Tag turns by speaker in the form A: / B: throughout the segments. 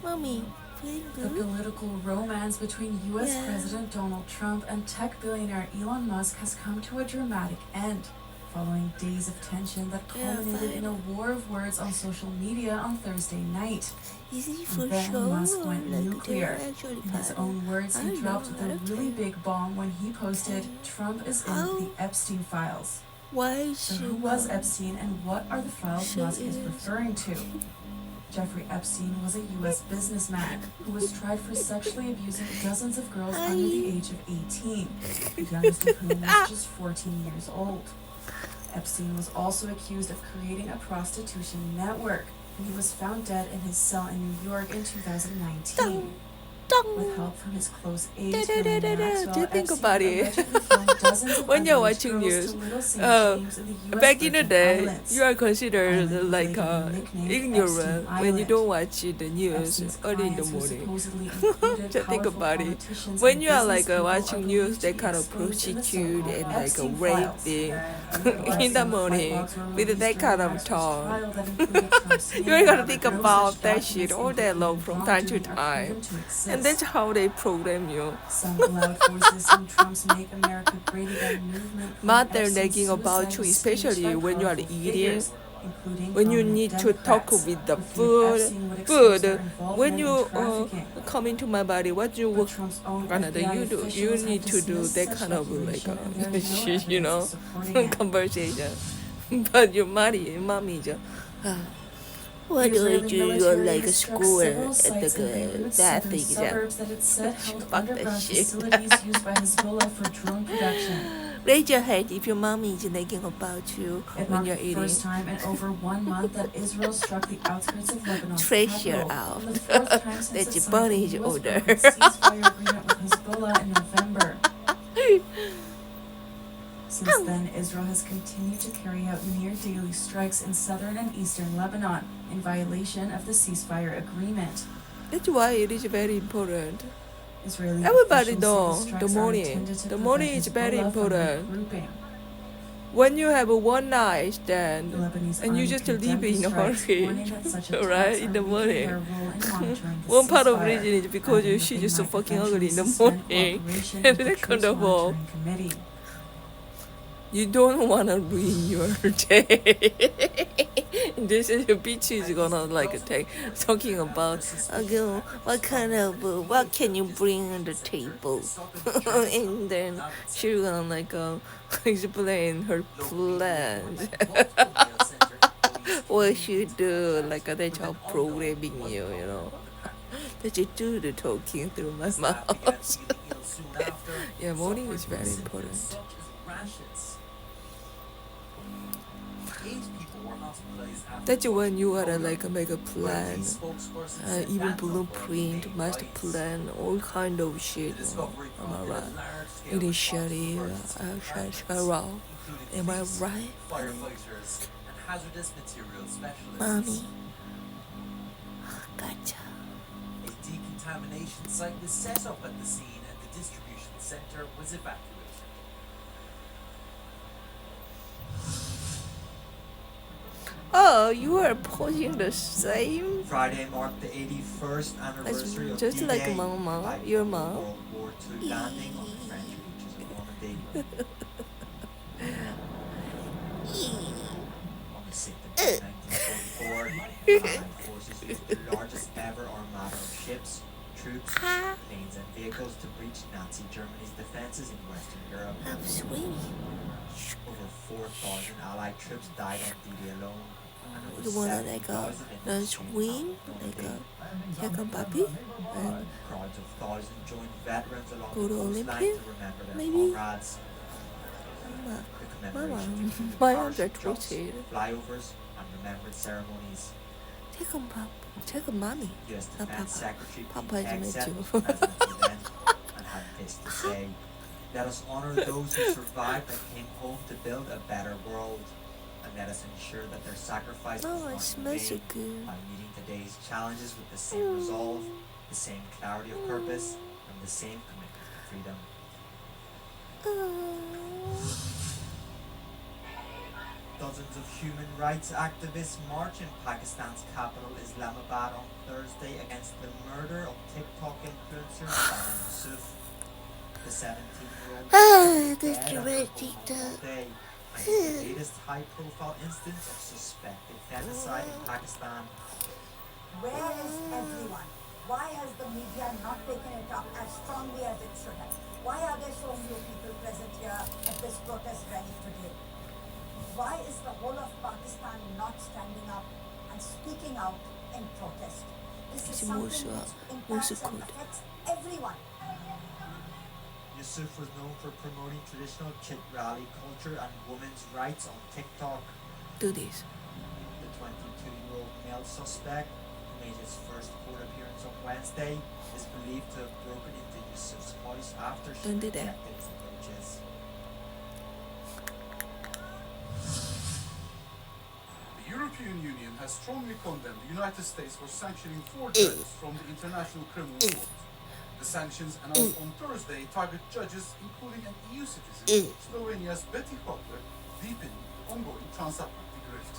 A: Mommy, feeling
B: The
A: good?
B: political romance between US President Donald Trump and tech billionaire Elon Musk has come to a dramatic end, following days of tension that culminated in a war of words on social media on Thursday night.
A: Is it for
B: Then
A: sure?
B: Musk went
A: Like
B: nuclear.
A: they're actually
B: In his
A: bad?
B: own words,
A: I
B: he
A: don't
B: dropped
A: know, I
B: the
A: don't
B: really
A: think.
B: big bomb when he posted, "Trump is in
A: How?
B: the Epstein files."
A: Why
B: So
A: should
B: who was Epstein and what are the files
A: So
B: Musk is
A: is-
B: referring to? Jeffrey Epstein was a US businessman who was tried for sexually abusing dozens of girls under the age of 18, the youngest of whom was just 14 years old. Epstein was also accused of creating a prostitution network, and he was found dead in his cell in New York in 2019. With help from his close aides, Ghislaine Maxwell,
A: Do you think
B: Epstein
A: about it?
B: allegedly filmed dozens of
A: When you're
B: underage
A: watching
B: girls
A: news,
B: to Little Saint James in the US
A: back in the
B: Virgin
A: day,
B: Islands.
A: you are considered
B: Island
A: like
B: related nicknamed
A: ignorant
B: Epstein
A: when you
B: Island.
A: don't watch the news
B: Epstein's
A: early in the
B: clients who
A: morning.
B: supposedly included
A: Just think
B: powerful
A: about it.
B: politicians
A: When
B: and
A: you are
B: business
A: like
B: people
A: watching
B: are
A: news,
B: believed
A: they
B: to be
A: kind of
B: exposed in the
A: prostitute
B: so-called
A: and like a
B: Epstein
A: rape
B: files.
A: thing
B: Meanwhile,
A: in the
B: some
A: morning
B: flight logs were
A: with that
B: released
A: kind
B: during
A: of
B: Maxwell's
A: tone.
B: trial that included Trump's
A: You
B: name.
A: ain't gotta think
B: No
A: about
B: such
A: that shit
B: documents
A: all day long
B: indicating
A: from time to
B: wrongdoing are
A: time.
B: proven to exist.
A: And that's how they program you.
B: Some loud voices in Trump's Make America Great Again movement claim
A: Mother
B: Epstein's
A: nagging about
B: suicide
A: you,
B: was staged
A: especially
B: by
A: when you are
B: powerful
A: eating,
B: figures, including
A: when you
B: prominent
A: need to talk
B: Democrats,
A: with the
B: who feared
A: food,
B: Epstein would expose their
A: when
B: involvement
A: you
B: in trafficking.
A: come into my body, what you
B: But
A: work
B: Trump's own
A: gonna do?
B: FBI
A: You
B: officials
A: need
B: have
A: to do
B: dismissed
A: that
B: such
A: kind of like
B: speculation, and there is no
A: shit, you know,
B: evidence supporting it.
A: conversation. But your mommy just. What do I
B: Israeli
A: do? You're
B: military
A: like a
B: has struck
A: school
B: several
A: at
B: sites in
A: the
B: Beirut's
A: that
B: southern
A: thing.
B: suburbs that it said held
A: Fuck that
B: underground
A: shit.
B: facilities used by Hezbollah for drone production.
A: Raise your hand if your mommy is nagging about you
B: It
A: when
B: marked
A: you're
B: the
A: eating.
B: first time in over 1 month that Israel struck the outskirts of Lebanon's
A: Treasure
B: capital,
A: out.
B: and the fourth time since
A: That
B: it
A: your
B: signed
A: body
B: a
A: is
B: US
A: older.
B: brokered ceasefire agreement with Hezbollah in November. Since then, Israel has continued to carry out near-daily strikes in southern and eastern Lebanon in violation of the ceasefire agreement.
A: That's why it is very important.
B: Israeli
A: Everybody
B: officials
A: know
B: say the
A: the
B: strikes are
A: morning.
B: intended to
A: The
B: prevent
A: morning is very
B: Hezbollah from
A: important.
B: regrouping.
A: When you have a one night
B: The
A: stand
B: Lebanese
A: and you
B: army
A: just
B: condemned
A: leave
B: the
A: in a
B: strikes,
A: hurry,
B: warning that such
A: right,
B: attacks
A: in
B: are
A: the
B: weakening
A: morning.
B: their role in monitoring the
A: One part of
B: ceasefire,
A: reason is because
B: adding that
A: she's
B: they
A: just so
B: might
A: fucking
B: eventually
A: ugly in the
B: suspend
A: morning.
B: cooperation
A: And
B: with the
A: that kind
B: Truce
A: of all.
B: Monitoring Committee.
A: You don't wanna ruin your day. This is a bitch is gonna like take talking about what kind of what can you bring on the table, and then she's gonna like explain her plans. What she do like they job programming you know. That you do the talking through my mouth. Yeah, morning is very important. That's when you gotta like make a plan, even blueprint, master plan, all kind of shit. Am I right? Initiative, action, spiral. Am I right? Mommy. Gotcha.
C: A decontamination site was set up at the scene and the distribution center was evacuated.
A: Oh, you are posing the same?
C: Friday marked the 81st anniversary of
A: just
C: D-Day,
A: like Mama,
C: by
A: your
C: the
A: mom.
C: World War II landing on the French beaches of Normandy. On the 6th of May 1944, Allied forces used the largest ever armada of ships, troops, planes and vehicles to breach Nazi Germany's defenses in Western Europe.
A: I'm sweet.
C: Over 4,000 Allied troops died on D-Day alone. And over
A: You wanna like
C: 70,000
A: a swing, like a second puppy, and
C: Crowds of thousands joined veterans along
A: Go
C: the
A: to
C: coastline
A: Olympia?
C: to remember their
A: Maybe?
C: comrades.
A: Mama,
C: The commemorations included
A: my
C: march,
A: arms are
C: jumps,
A: twisted.
C: flyovers, and remembrance ceremonies.
A: take a pop, take a mommy.
C: U.S.
A: Not
C: Defense
A: Papa.
C: Secretary
A: Papa
C: Pete
A: is
C: Hegseth
A: meant
C: was
A: to.
C: present at the event and had this to say: "Let us honor those who survived and came home to build a better world, and let us ensure that their sacrifice
A: Oh,
C: was
A: it
C: not in
A: smells so
C: vain
A: good.
C: by meeting today's challenges with the same resolve, the same clarity of purpose, and the same commitment to freedom. Dozens of human rights activists march in Pakistan's capital Islamabad on Thursday against the murder of TikTok influencer Sana Yusuf. The 17-year-old was dead after home all day, and is the latest high-profile instance of suspected femicide in Pakistan.
D: Where is everyone? Why has the media not taken it up as strongly as it should have? Why are there so few people present here at this protest rally today? Why is the whole of Pakistan not standing up and speaking out in protest? This is something which impacts and affects everyone.
C: Yusuf was known for promoting traditional Chit rally culture and women's rights on TikTok.
A: Do this.
C: The 22-year-old male suspect, who made his first court appearance on Wednesday, is believed to have broken into Yusuf's house after she
A: Don't do that.
C: rejected his approaches.
E: The European Union has strongly condemned the United States for sanctioning 4 judges from the International Criminal Court. The sanctions announced on Thursday target judges including an EU citizen, Slovenia's Betty Hotler, deepening the ongoing transatlantic rift.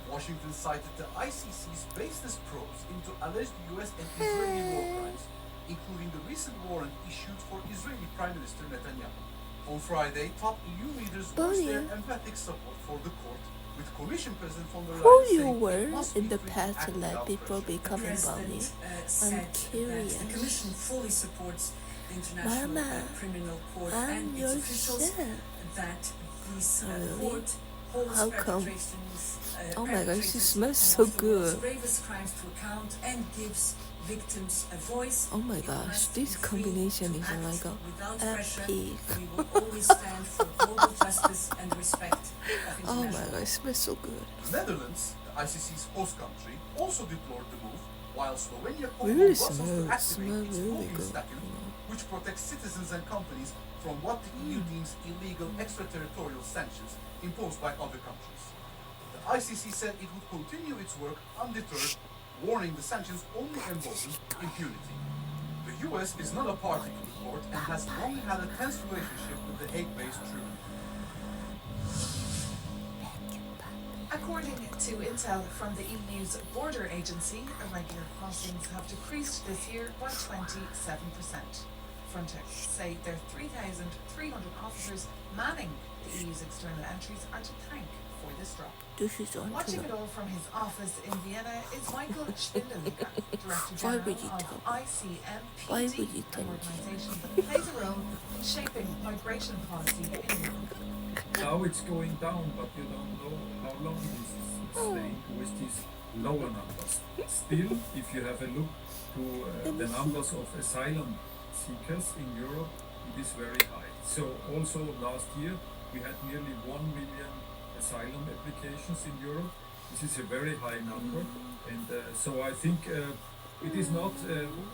E: Washington cited the ICC's baseless probes into alleged US and Israeli war crimes, including the recent warrant issued for Israeli Prime Minister Netanyahu. On Friday, top EU leaders voiced their emphatic support for the court, with Commission President von der
A: Who
E: Leyen
A: you
E: saying it
A: were
E: must
A: in
E: be
A: the
E: free to
A: past
E: act
A: to let
E: without
A: people
E: pressure.
A: become about me?
F: Said
A: curious.
F: that the Commission fully supports the International
A: Mama,
F: Criminal Court
A: I'm
F: and
A: your
F: its officials,
A: son.
F: that this
A: Really?
F: court holds
A: How come?
F: perpetrators,
A: Oh my gosh, she
F: perpetrators
A: smells
F: of
A: so
F: the world's
A: good.
F: gravest crimes to account and gives victims a voice.
A: Oh my
F: It
A: gosh,
F: must
A: this
F: be free
A: combination
F: to
A: is
F: act
A: like
F: without
A: a
F: pressure.
A: pig.
F: We will always stand for global justice and respect of
A: Oh
F: international
A: my
F: law.
A: god, it smells so good.
E: The Netherlands, the ICC's host country, also deplored the move, while Slovenia called
A: Really
E: on Brussels to
A: smell
E: activate its
A: really
E: smoking
A: good.
E: statute, which protects citizens and companies from what the EU deems illegal extraterritorial sanctions imposed by other countries. The ICC said it would continue its work undeterred, warning the sanctions only embolden impunity. The US is not a party to the court and has long had a tense relationship with the Hague-based tribunal.
G: According to intel from the EU's border agency, irregular crossings have decreased this year by 27%. Frontex say their 3,300 officers manning the EU's external entries are to thank for this drop.
A: This is on
G: Watching it
A: to
G: all from his office in Vienna is Michael Schwindeliger, Director
A: Why
G: General
A: would you
G: of
A: tell me?
G: ICMPD,
A: Why would you tell
G: an
A: me?
G: organisation that plays a role in shaping migration policy in Europe.
H: Now it's going down, but you don't know how long this is staying with these lower numbers. Still, if you have a look to the numbers of asylum seekers in Europe, it is very high. So also last year we had nearly 1 million asylum applications in Europe. This is a very high number, and so I think it is not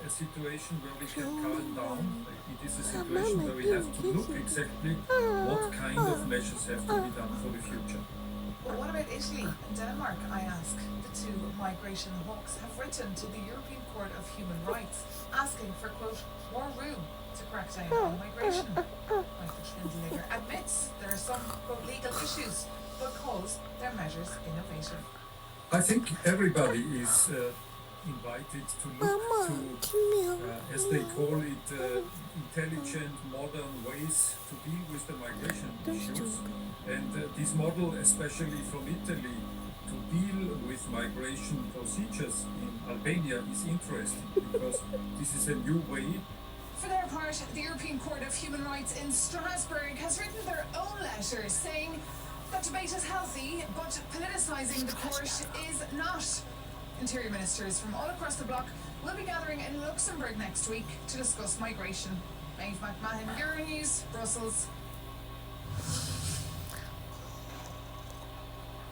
H: a situation where we can calm down. It is a situation where we have to look exactly what kind of measures have to be done for the future.
G: Well, what about Italy and Denmark, I ask? The two migration hawks have written to the European Court of Human Rights asking for, quote, more room to crack down on migration. Michael Schwindeliger admits there are some, quote, legal issues, but calls their measures innovative.
H: I think everybody is invited to look to, as they call it, intelligent, modern ways to deal with the migration issues. And this model, especially from Italy, to deal with migration procedures in Albania is interesting because this is a new way.
I: For their part, the European Court of Human Rights in Strasbourg has written their own letter saying that debate is healthy, but politicising the court is not. Interior ministers from all across the bloc will be gathering in Luxembourg next week to discuss migration. Maeve McMahon, Euronews, Brussels.